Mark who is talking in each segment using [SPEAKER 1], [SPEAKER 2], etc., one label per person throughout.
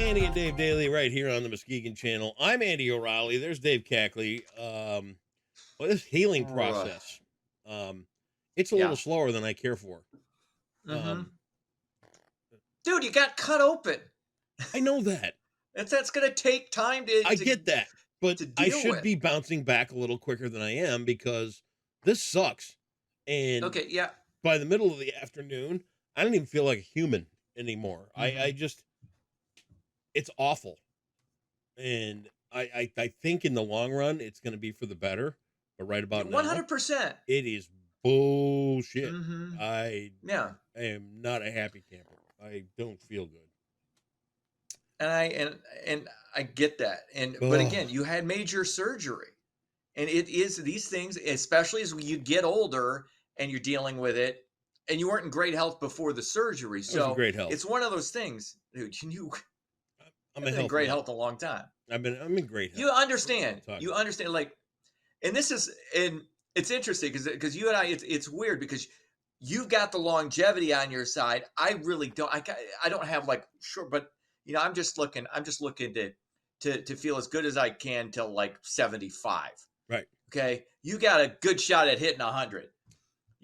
[SPEAKER 1] Andy and Dave Daly right here on the Muskegon channel. I'm Andy O'Reilly. There's Dave Cackley. Well, this healing
[SPEAKER 2] Ugh.
[SPEAKER 1] process, it's a little
[SPEAKER 2] Yeah.
[SPEAKER 1] slower than I care for.
[SPEAKER 2] Mm-hmm.
[SPEAKER 1] Um,
[SPEAKER 2] Dude, you got cut open.
[SPEAKER 1] I know that.
[SPEAKER 2] That's gonna take time to
[SPEAKER 1] I
[SPEAKER 2] to,
[SPEAKER 1] get that. But
[SPEAKER 2] to
[SPEAKER 1] I
[SPEAKER 2] deal
[SPEAKER 1] should
[SPEAKER 2] with.
[SPEAKER 1] be bouncing back a little quicker than I am because this sucks. And
[SPEAKER 2] Okay, yeah.
[SPEAKER 1] by the middle of the afternoon, I don't even feel like a human anymore.
[SPEAKER 2] Mm-hmm.
[SPEAKER 1] I just, it's awful. And I think in the long run, it's going to be for the better. But right about now,
[SPEAKER 2] 100%.
[SPEAKER 1] it is bullshit.
[SPEAKER 2] Mm-hmm.
[SPEAKER 1] I
[SPEAKER 2] Yeah.
[SPEAKER 1] am not a happy camper. I don't feel good.
[SPEAKER 2] And I get that. But
[SPEAKER 1] Ugh.
[SPEAKER 2] again, you had major surgery. And it is these things, especially as you get older and you're dealing with it, and you weren't in great health before the surgery.
[SPEAKER 1] I was in
[SPEAKER 2] So
[SPEAKER 1] great health.
[SPEAKER 2] it's one of those things, dude. You
[SPEAKER 1] I'm
[SPEAKER 2] have
[SPEAKER 1] a
[SPEAKER 2] been in
[SPEAKER 1] healthy
[SPEAKER 2] great
[SPEAKER 1] man.
[SPEAKER 2] health a long time.
[SPEAKER 1] I'm in great health.
[SPEAKER 2] You understand.
[SPEAKER 1] Talk
[SPEAKER 2] You
[SPEAKER 1] about
[SPEAKER 2] understand. Like, and this is and it's interesting because you and I, it's weird because you've got the longevity on your side. I really don't. I don't have like sure, but I'm just looking. I'm just looking to feel as good as I can till like 75.
[SPEAKER 1] right.
[SPEAKER 2] Okay, you got a good shot at hitting 100.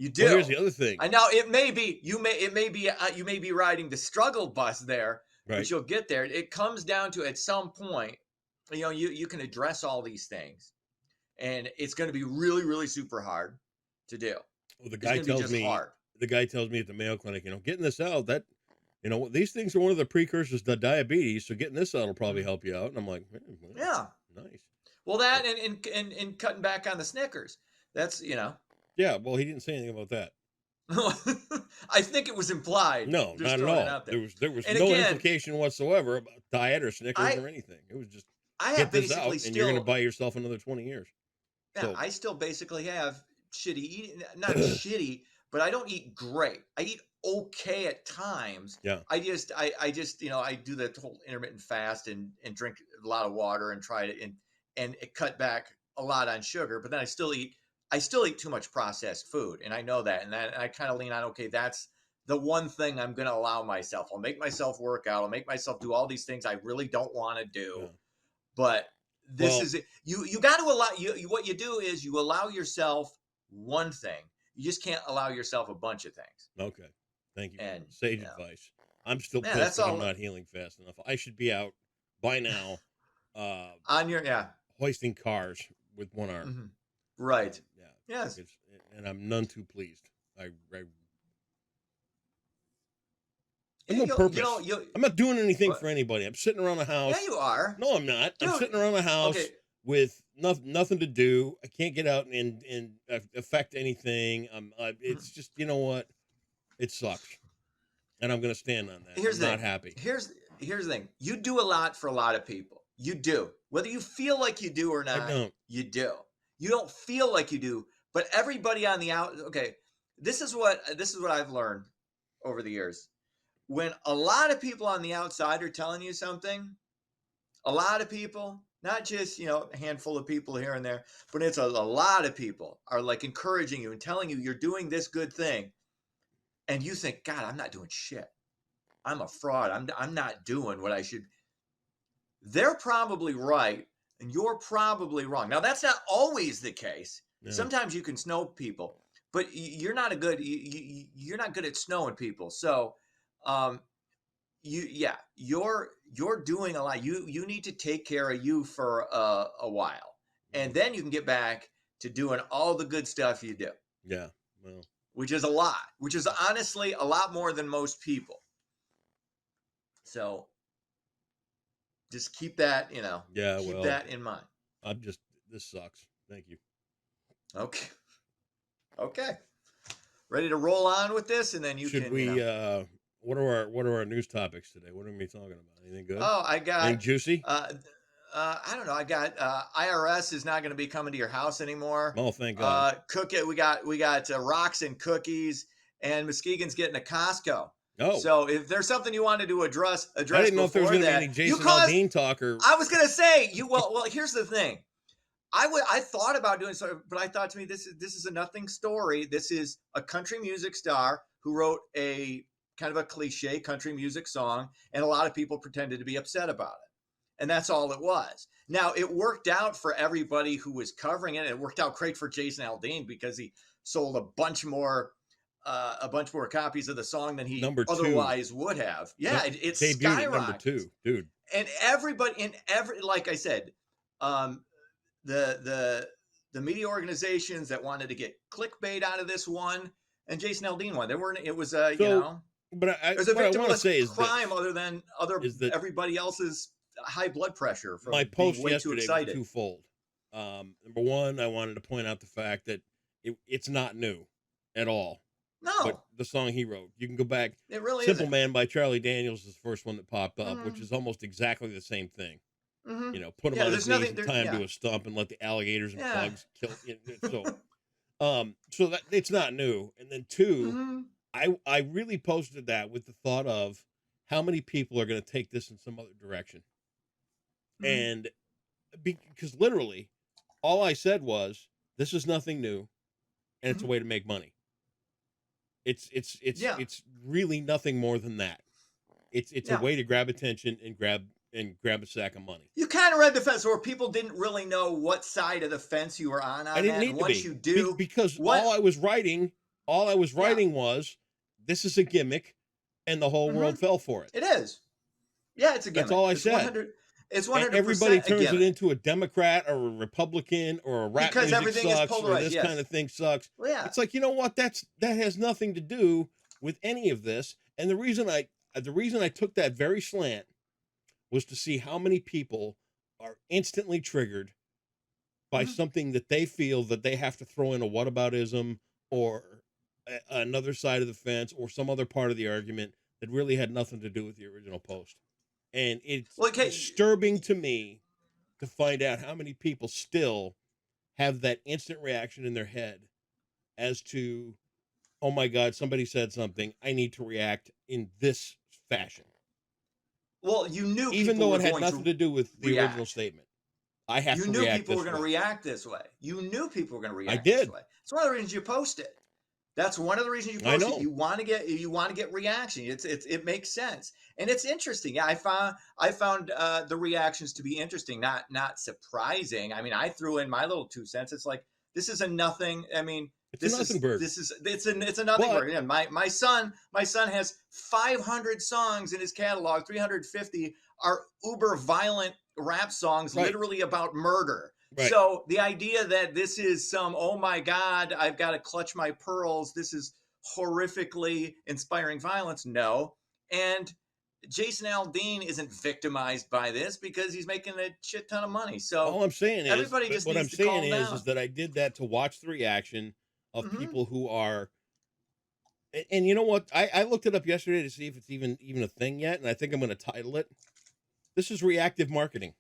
[SPEAKER 2] You
[SPEAKER 1] Well,
[SPEAKER 2] do.
[SPEAKER 1] here's the other thing.
[SPEAKER 2] I know it may be you may be you may be riding the struggle bus there,
[SPEAKER 1] Right.
[SPEAKER 2] but you'll get there. It comes down to at some point, you can address all these things, and it's going to be really really super hard to do.
[SPEAKER 1] Well,
[SPEAKER 2] It's going to be just hard.
[SPEAKER 1] the guy tells me at the Mayo Clinic, getting this out, that, these things are one of the precursors to diabetes. So getting this out will probably help you out. And I'm like, well,
[SPEAKER 2] Yeah.
[SPEAKER 1] nice.
[SPEAKER 2] Well, that and cutting back on the Snickers. That's
[SPEAKER 1] Yeah. Well, he didn't say anything about that.
[SPEAKER 2] I think it was implied.
[SPEAKER 1] No,
[SPEAKER 2] Just
[SPEAKER 1] not at
[SPEAKER 2] throwing it
[SPEAKER 1] all.
[SPEAKER 2] out there.
[SPEAKER 1] There was
[SPEAKER 2] And
[SPEAKER 1] no
[SPEAKER 2] again,
[SPEAKER 1] implication whatsoever about diet or Snickers
[SPEAKER 2] I
[SPEAKER 1] or anything. It was just
[SPEAKER 2] I
[SPEAKER 1] get
[SPEAKER 2] have
[SPEAKER 1] this out,
[SPEAKER 2] basically
[SPEAKER 1] and you're going to
[SPEAKER 2] still
[SPEAKER 1] buy yourself another 20 years.
[SPEAKER 2] yeah,
[SPEAKER 1] So
[SPEAKER 2] I still basically have shitty eating. Not shitty, but I don't eat great. I eat okay at times.
[SPEAKER 1] yeah,
[SPEAKER 2] I just I do the whole intermittent fast and drink a lot of water and try to and it cut back a lot on sugar, but then I still eat too much processed food, and I know that, and I kind of lean on, okay, that's the one thing I'm going to allow myself. I'll make myself work out. I'll make myself do all these things I really don't want to do,
[SPEAKER 1] yeah.
[SPEAKER 2] but this
[SPEAKER 1] Well,
[SPEAKER 2] is it. You got to allow what you do is you allow yourself one thing. You just can't allow yourself a bunch of things.
[SPEAKER 1] okay. Thank you
[SPEAKER 2] And
[SPEAKER 1] for sage advice. I'm still
[SPEAKER 2] yeah,
[SPEAKER 1] pissed
[SPEAKER 2] that's
[SPEAKER 1] that I'm
[SPEAKER 2] all
[SPEAKER 1] not healing fast enough. I should be out by now,
[SPEAKER 2] on your
[SPEAKER 1] hoisting cars with one arm.
[SPEAKER 2] mhm. Right.
[SPEAKER 1] Yeah,
[SPEAKER 2] Yes.
[SPEAKER 1] and I'm none too pleased. I
[SPEAKER 2] Yeah,
[SPEAKER 1] no purpose.
[SPEAKER 2] you
[SPEAKER 1] I'm not doing anything
[SPEAKER 2] what?
[SPEAKER 1] for anybody. I'm sitting around the house.
[SPEAKER 2] Yeah, you are.
[SPEAKER 1] No, I'm not. I'm
[SPEAKER 2] Dude,
[SPEAKER 1] sitting around the house
[SPEAKER 2] okay.
[SPEAKER 1] with nothing to do. I can't get out and affect anything.
[SPEAKER 2] Mhm.
[SPEAKER 1] It's just, you know what? It sucks, and I'm gonna stand on that.
[SPEAKER 2] Here's
[SPEAKER 1] I'm
[SPEAKER 2] the
[SPEAKER 1] not
[SPEAKER 2] thing.
[SPEAKER 1] happy.
[SPEAKER 2] Here's the thing. You do a lot for a lot of people. You do. Whether you feel like you do or
[SPEAKER 1] I
[SPEAKER 2] not,
[SPEAKER 1] don't.
[SPEAKER 2] you do. You don't feel like you do, but everybody on the out okay, this is what I've learned over the years. When a lot of people on the outside are telling you something, a lot of people, not just, a handful of people here and there, but it's a lot of people are like encouraging you and telling you you're doing this good thing. And you think, God, I'm not doing shit. I'm a fraud. I'm not doing what I should. They're probably right, and you're probably wrong. Now that's not always the case.
[SPEAKER 1] No.
[SPEAKER 2] Sometimes you can snow people, but you're not you're not good at snowing people. So, you're doing a lot. You need to take care of you for a while, and then you can get back to doing all the good stuff you do.
[SPEAKER 1] Yeah. Well.
[SPEAKER 2] Which is a lot. Which is honestly a lot more than most people. So just keep that,
[SPEAKER 1] Yeah.
[SPEAKER 2] keep
[SPEAKER 1] Well.
[SPEAKER 2] that in mind.
[SPEAKER 1] This sucks. Thank you.
[SPEAKER 2] Okay. Okay. Ready to roll on with this, and then you
[SPEAKER 1] Should
[SPEAKER 2] can.
[SPEAKER 1] we? What are our news topics today? What are we talking about? Anything good?
[SPEAKER 2] Oh, I got.
[SPEAKER 1] Anything juicy?
[SPEAKER 2] I don't know. I got IRS is not going to be coming to your house anymore.
[SPEAKER 1] Oh, thank God.
[SPEAKER 2] Cook it. We got rocks and cookies, and Muskegon's getting a Costco.
[SPEAKER 1] Oh.
[SPEAKER 2] So if there's something you wanted to address
[SPEAKER 1] I didn't know if there was going to be any Jason Aldean talk or.
[SPEAKER 2] I was going to say you. Well, here's the thing. I thought about doing so, but I thought to me, this is a nothing story. This is a country music star who wrote a kind of a cliche country music song, and a lot of people pretended to be upset about it. And that's all it was. Now, it worked out for everybody who was covering it. It worked out great for Jason Aldean because he sold a bunch more copies of the song than he
[SPEAKER 1] Number 2.
[SPEAKER 2] otherwise would have. Yeah, it
[SPEAKER 1] Debuted at number
[SPEAKER 2] skyrocketed.
[SPEAKER 1] 2, dude.
[SPEAKER 2] And everybody, like I said, the media organizations that wanted to get clickbait out of this one, and Jason Aldean one. There weren't. It was you know.
[SPEAKER 1] But
[SPEAKER 2] There's a
[SPEAKER 1] what I want to
[SPEAKER 2] victimless
[SPEAKER 1] say is
[SPEAKER 2] crime
[SPEAKER 1] this,
[SPEAKER 2] other than everybody else's high blood pressure from
[SPEAKER 1] my post
[SPEAKER 2] being way too
[SPEAKER 1] yesterday was
[SPEAKER 2] excited.
[SPEAKER 1] twofold. Number one, I wanted to point out the fact that it's not new at all.
[SPEAKER 2] No,
[SPEAKER 1] but the song he wrote, you can go back.
[SPEAKER 2] It really
[SPEAKER 1] Simple
[SPEAKER 2] isn't.
[SPEAKER 1] Man by Charlie Daniels is the first one that popped up, which is almost exactly the same thing.
[SPEAKER 2] Mm-hmm.
[SPEAKER 1] You know, put him on his knees and tie him to a stump and let the alligators and bugs kill. So that it's not new. And then 2, I really posted that with the thought of how many people are going to take this in some other direction. And because literally all I said was, this is nothing new and it's a way to make money. It's really nothing more than that. It's a way to grab attention and grab a sack of money.
[SPEAKER 2] You kind of read the fence where people didn't really know what side of the fence you were on.
[SPEAKER 1] I didn't need to
[SPEAKER 2] once
[SPEAKER 1] be.
[SPEAKER 2] You do,
[SPEAKER 1] because all I was writing was, this is a gimmick, and the whole world fell for it.
[SPEAKER 2] It is. Yeah, it's a gimmick.
[SPEAKER 1] That's all I said.
[SPEAKER 2] It's 100%.
[SPEAKER 1] And everybody turns it into a Democrat or a Republican or a rap
[SPEAKER 2] because
[SPEAKER 1] music sucks or this kind of thing sucks.
[SPEAKER 2] Well, yeah.
[SPEAKER 1] It's like, you know what? That has nothing to do with any of this. And the reason I took that very slant was to see how many people are instantly triggered by something that they feel that they have to throw in a whataboutism or another side of the fence or some other part of the argument that really had nothing to do with the original post. And it's disturbing to me to find out how many people still have that instant reaction in their head as to, oh my God, somebody said something, I need to react in this fashion.
[SPEAKER 2] Well, you knew,
[SPEAKER 1] even though it had nothing to do with the original statement, I have to react.
[SPEAKER 2] You knew people were going to react this way. You knew people were going to react.
[SPEAKER 1] I did.
[SPEAKER 2] This way. It's one of the reasons you posted. That's one of the reasons you post it. You want to get reaction. It makes sense, and it's interesting. Yeah, I found the reactions to be interesting, not surprising. I mean, I threw in my little 2 cents. It's like, this is a nothing. I mean,
[SPEAKER 1] it's a nothing bird.
[SPEAKER 2] It's a nothing bird. Yeah, my son has 500 songs in his catalog. 350 are uber violent rap songs, literally about murder. Right. So the idea that this is some, oh my God, I've got to clutch my pearls, this is horrifically inspiring violence. No. And Jason Aldean isn't victimized by this because he's making a shit ton of money. So
[SPEAKER 1] all I'm saying is,
[SPEAKER 2] everybody just needs to calm down.
[SPEAKER 1] is that I did that to watch the reaction of people who are, and you know what? I looked it up yesterday to see if it's even a thing yet, and I think I'm going to title it, this is reactive marketing.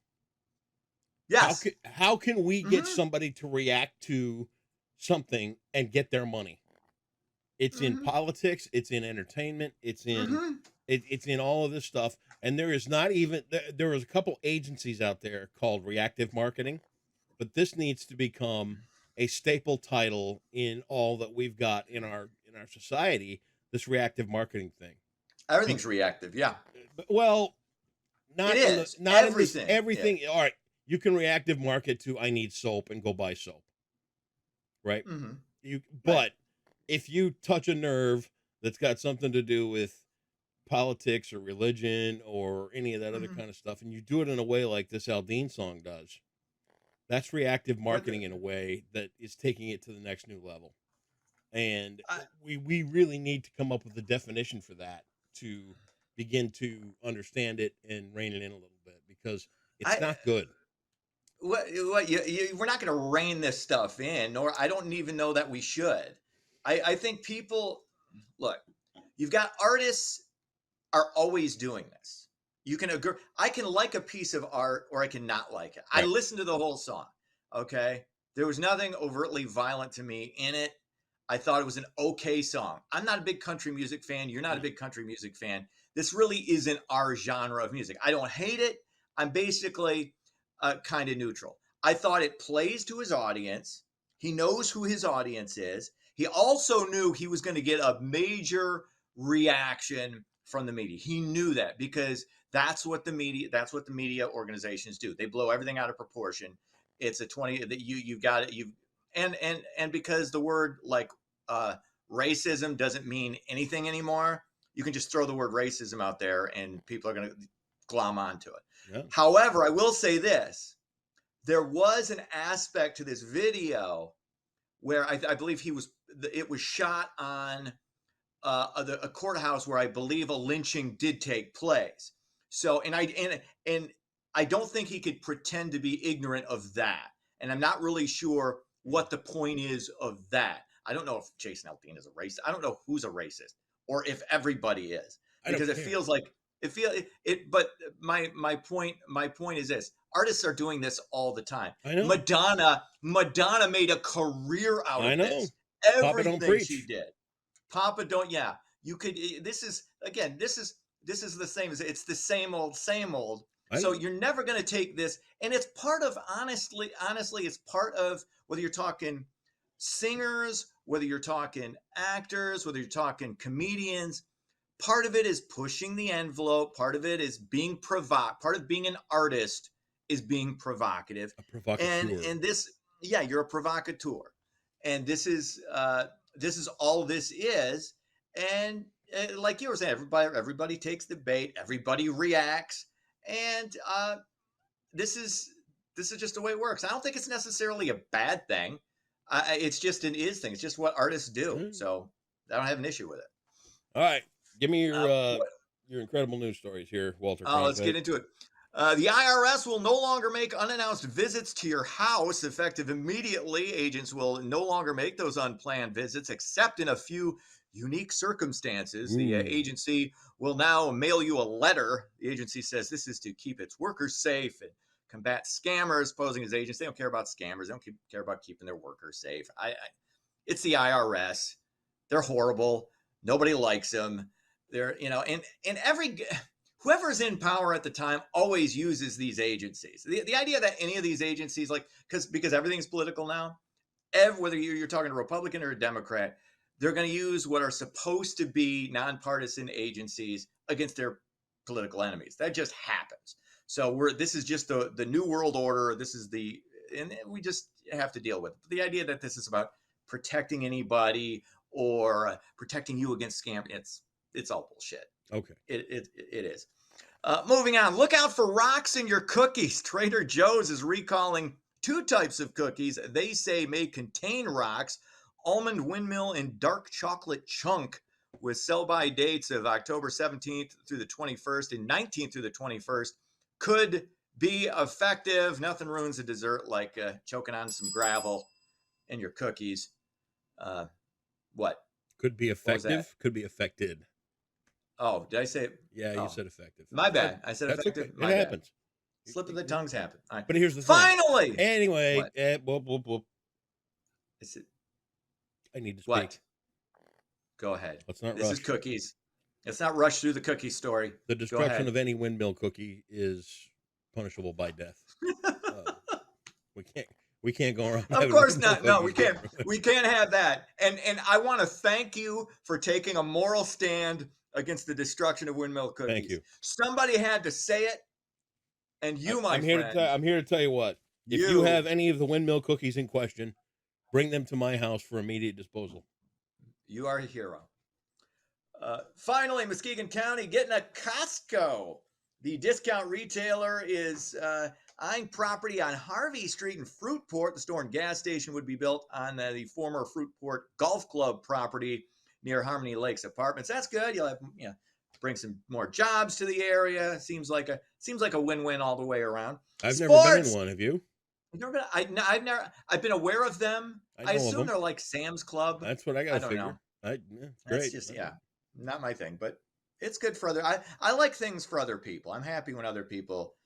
[SPEAKER 2] Yes.
[SPEAKER 1] How can we get somebody to react to something and get their money? It's in politics. It's in entertainment. It's in it's in all of this stuff. And there is not even there is a couple agencies out there called reactive marketing, but this needs to become a staple title in all that we've got in our society. This reactive marketing thing.
[SPEAKER 2] Everything's reactive. Yeah.
[SPEAKER 1] Well, not
[SPEAKER 2] it is.
[SPEAKER 1] Not
[SPEAKER 2] everything.
[SPEAKER 1] Everything. Yeah. All right. You can reactive market to I need soap and go buy soap, right? But if you touch a nerve that's got something to do with politics or religion or any of that other kind of stuff, and you do it in a way like this Aldean song does, that's reactive marketing in a way that is taking it to the next new level. And we really need to come up with a definition for that to begin to understand it and rein it in a little bit, because it's not good.
[SPEAKER 2] We're not going to rein this stuff in, or I don't even know that we should. I think people, look, you've got artists are always doing this. You can agree. I can like a piece of art or I can not like it. Right. I listened to the whole song. Okay. There was nothing overtly violent to me in it. I thought it was an okay song. I'm not a big country music fan. You're not a big country music fan. This really isn't our genre of music. I don't hate it. I'm basically kind of neutral. I thought it plays to his audience. He knows who his audience is. He also knew he was going to get a major reaction from the media. He knew that because that's what the media organizations do. They blow everything out of proportion. It's a 20 that you've got it. And because the word like racism doesn't mean anything anymore, you can just throw the word racism out there and people are going to glom onto it.
[SPEAKER 1] Yeah.
[SPEAKER 2] However, I will say this. There was an aspect to this video where I believe it was shot on a courthouse where I believe a lynching did take place. So, and I don't think he could pretend to be ignorant of that. And I'm not really sure what the point is of that. I don't know if Jason Aldean is a racist. I don't know who's a racist or if everybody is, because it feels like but my point is this: artists are doing this all the time.
[SPEAKER 1] I know.
[SPEAKER 2] Madonna made a career out of this. Everything she did. Papa don't. Yeah, you could. This is the same. It's the same old. So you're never going to take this, and it's part of honestly, it's part of whether you're talking singers, whether you're talking actors, whether you're talking comedians. Part of it is pushing the envelope. Part of it is being part of being an artist is being provocative.
[SPEAKER 1] A provocateur.
[SPEAKER 2] And this, yeah, you're a provocateur. And this is all this is. And like you were saying, everybody takes the bait, everybody reacts. And this is just the way it works. I don't think it's necessarily a bad thing. It's just an is thing. It's just what artists do.
[SPEAKER 1] Mm.
[SPEAKER 2] So I don't have an issue with it.
[SPEAKER 1] All right. Give me your incredible news stories here, Walter.
[SPEAKER 2] Let's get into it. The IRS will no longer make unannounced visits to your house effective immediately. Agents will no longer make those unplanned visits except in a few unique circumstances. The agency will now mail you a letter. The agency says this is to keep its workers safe and combat scammers posing as agents. They don't care about scammers. They don't care about keeping their workers safe. It's the IRS. They're horrible. Nobody likes them. They're, and whoever's in power at the time always uses these agencies. The idea that any of these agencies, because everything's political now, whether you're talking a Republican or a Democrat, they're going to use what are supposed to be nonpartisan agencies against their political enemies. That just happens. So this is just the new world order. And we just have to deal with it. The idea that this is about protecting anybody or protecting you against scam, it's all bullshit.
[SPEAKER 1] Okay.
[SPEAKER 2] It is. Moving on. Look out for rocks in your cookies. Trader Joe's is recalling 2 types of cookies they say may contain rocks: almond windmill and dark chocolate chunk, with sell-by dates of October 17th through the 21st and 19th through the 21st. Could be effective. Nothing ruins a dessert like choking on some gravel in your cookies. What?
[SPEAKER 1] Could be effective. Could be affected.
[SPEAKER 2] Oh, did I say it?
[SPEAKER 1] Yeah, you said effective.
[SPEAKER 2] My bad. I said
[SPEAKER 1] That's
[SPEAKER 2] effective.
[SPEAKER 1] Okay. It happens.
[SPEAKER 2] Slip of the tongues happen. All right.
[SPEAKER 1] But here's the
[SPEAKER 2] Finally.
[SPEAKER 1] thing. Anyway, whoop. I need to speak.
[SPEAKER 2] What? Go ahead.
[SPEAKER 1] Let's not
[SPEAKER 2] This
[SPEAKER 1] rush.
[SPEAKER 2] is cookies. Let's not rush through the cookie story.
[SPEAKER 1] The destruction of any windmill cookie is punishable by death. We can't go around.
[SPEAKER 2] Of course not. No, we can't. We can't have that. And I want to thank you for taking a moral stand against the destruction of windmill cookies.
[SPEAKER 1] Thank you.
[SPEAKER 2] Somebody had to say it, and you, my friend.
[SPEAKER 1] I'm here to tell you what. If you have any of the windmill cookies in question, bring them to my house for immediate disposal.
[SPEAKER 2] You are a hero. Finally, Muskegon County getting a Costco. The discount retailer is eyeing property on Harvey Street in Fruitport. The store and gas station would be built on the former Fruitport Golf Club property near Harmony Lakes Apartments. That's good. You'll have, bring some more jobs to the area. Seems like a win-win all the way around.
[SPEAKER 1] I've never been in one. Have you?
[SPEAKER 2] You've never been? I've been aware of them. I assume they're like Sam's Club.
[SPEAKER 1] That's what I got to figure.
[SPEAKER 2] Know.
[SPEAKER 1] Great.
[SPEAKER 2] That's just not my thing, but it's good for I like things for other people. I'm happy when other people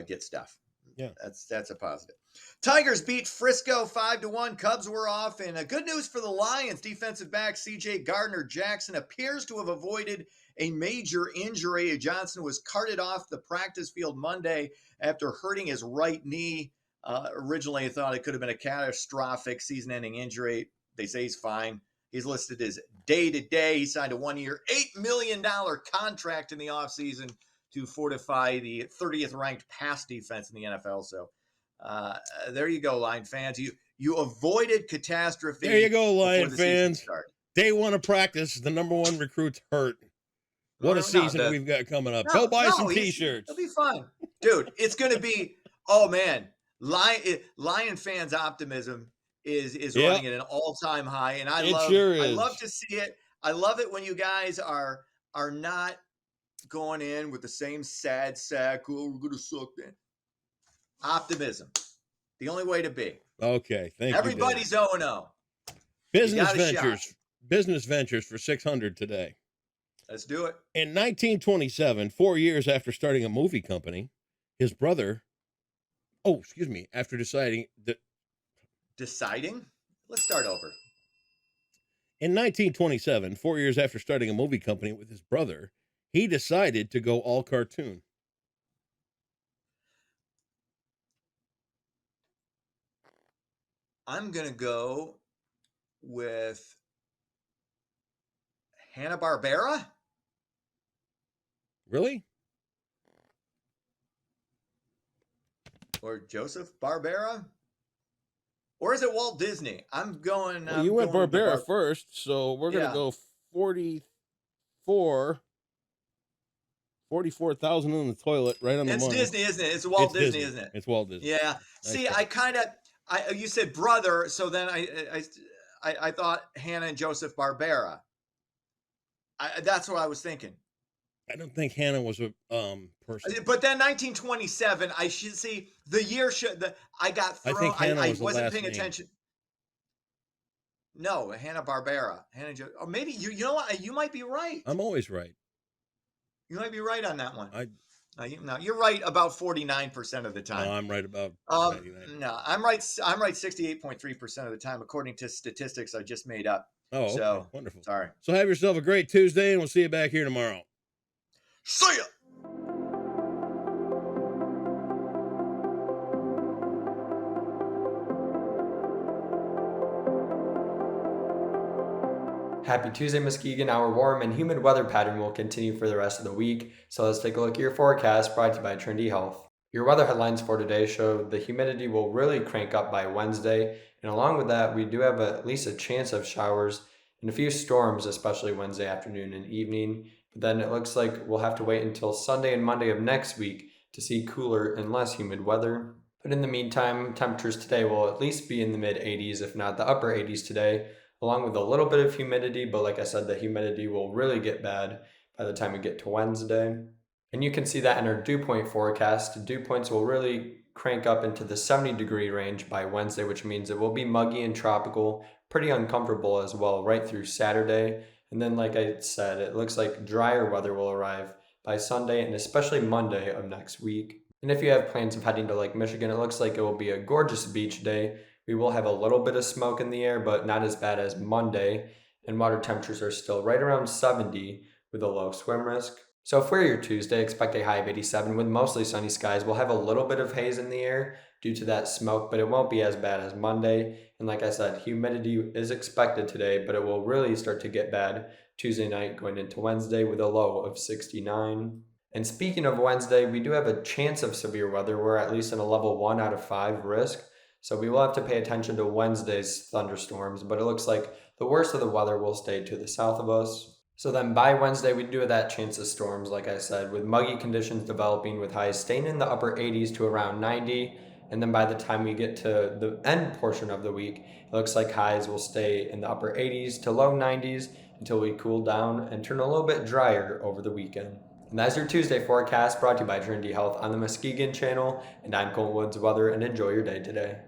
[SPEAKER 2] get stuff.
[SPEAKER 1] Yeah,
[SPEAKER 2] that's a positive. Tigers beat Frisco 5-1. Cubs were off, and good news for the Lions. Defensive back C.J. Gardner-Jackson appears to have avoided a major injury. Johnson was carted off the practice field Monday after hurting his right knee. Originally, I thought it could have been a catastrophic season-ending injury. They say he's fine. He's listed as day-to-day. He signed a 1-year, $8 million contract in the offseason to fortify the 30th ranked pass defense in the NFL. So there you go, Lion fans. You avoided catastrophe.
[SPEAKER 1] There you go, Lion
[SPEAKER 2] before the season
[SPEAKER 1] fans.
[SPEAKER 2] started.
[SPEAKER 1] Day one of practice, the number one recruit's hurt. What a season we've got coming up. Go buy some T-shirts.
[SPEAKER 2] It'll be fun. Dude, it's going to be, oh, man. Lion fans' optimism is running at an all-time high, and I love to see it. I love it when you guys are not going in with the same sad sack. Oh, we're going to suck, man. Optimism. The only way to be.
[SPEAKER 1] Okay, thank you.
[SPEAKER 2] Everybody's 0-0.
[SPEAKER 1] Business ventures for 600 today.
[SPEAKER 2] Let's do it.
[SPEAKER 1] In 1927, 4 years after starting a movie company, his brother, after deciding that.
[SPEAKER 2] Deciding? Let's start over.
[SPEAKER 1] In 1927, 4 years after starting a movie company with his brother, he decided to go all cartoon.
[SPEAKER 2] I'm going to go with Hanna-Barbera.
[SPEAKER 1] Really?
[SPEAKER 2] Or Joseph Barbera? Or is it Walt Disney? I'm going.
[SPEAKER 1] Well, you went Barbera first, so we're going to go 44,000 in the toilet, right on the money.
[SPEAKER 2] It's Disney, isn't it? It's Walt Disney, isn't it?
[SPEAKER 1] It's Walt Disney.
[SPEAKER 2] Yeah. See, you said brother, so then I thought Hannah and Joseph Barbera. That's what I was thinking.
[SPEAKER 1] I don't think Hannah was a person.
[SPEAKER 2] But then 1927, I should see the year. I got thrown.
[SPEAKER 1] I think Hannah
[SPEAKER 2] I
[SPEAKER 1] was the
[SPEAKER 2] wasn't
[SPEAKER 1] last
[SPEAKER 2] paying
[SPEAKER 1] name.
[SPEAKER 2] attention. No, Hanna-Barbera. Or maybe you know what? You might be right.
[SPEAKER 1] I'm always right.
[SPEAKER 2] You might be right on that one.
[SPEAKER 1] No,
[SPEAKER 2] you're right about 49% of the time.
[SPEAKER 1] No, I'm right about 99.
[SPEAKER 2] No, I'm right 68.3% of the time, according to statistics I just made up.
[SPEAKER 1] Oh, okay.
[SPEAKER 2] So
[SPEAKER 1] Wonderful.
[SPEAKER 2] Sorry.
[SPEAKER 1] So have yourself a great Tuesday, and we'll see you back here tomorrow.
[SPEAKER 2] See ya!
[SPEAKER 3] Happy Tuesday, Muskegon. Our warm and humid weather pattern will continue for the rest of the week, so let's take a look at your forecast brought to you by Trinity Health. Your weather headlines for today show the humidity will really crank up by Wednesday, and along with that, we do have at least a chance of showers and a few storms, especially Wednesday afternoon and evening. But then it looks like we'll have to wait until Sunday and Monday of next week to see cooler and less humid weather. But in the meantime, temperatures today will at least be in the mid-80s, if not the upper 80s today, along with a little bit of humidity. But like I said, the humidity will really get bad by the time we get to Wednesday. And you can see that in our dew point forecast. Dew points will really crank up into the 70-degree range by Wednesday, which means it will be muggy and tropical, pretty uncomfortable as well, right through Saturday. And then, like I said, it looks like drier weather will arrive by Sunday and especially Monday of next week. And if you have plans of heading to Lake Michigan, it looks like it will be a gorgeous beach day. We will have a little bit of smoke in the air, but not as bad as Monday. And water temperatures are still right around 70 with a low swim risk. So for your Tuesday, expect a high of 87 with mostly sunny skies. We'll have a little bit of haze in the air due to that smoke, but it won't be as bad as Monday. And like I said, humidity is expected today, but it will really start to get bad Tuesday night going into Wednesday with a low of 69. And speaking of Wednesday, we do have a chance of severe weather. We're at least in a level 1 out of 5 risk. So we will have to pay attention to Wednesday's thunderstorms, but it looks like the worst of the weather will stay to the south of us. So then by Wednesday, we do have that chance of storms, like I said, with muggy conditions developing with highs staying in the upper 80s to around 90. And then by the time we get to the end portion of the week, it looks like highs will stay in the upper 80s to low 90s until we cool down and turn a little bit drier over the weekend. And that's your Tuesday forecast brought to you by Trinity Health on the Muskegon channel. And I'm Colton Woods Weather, and enjoy your day today.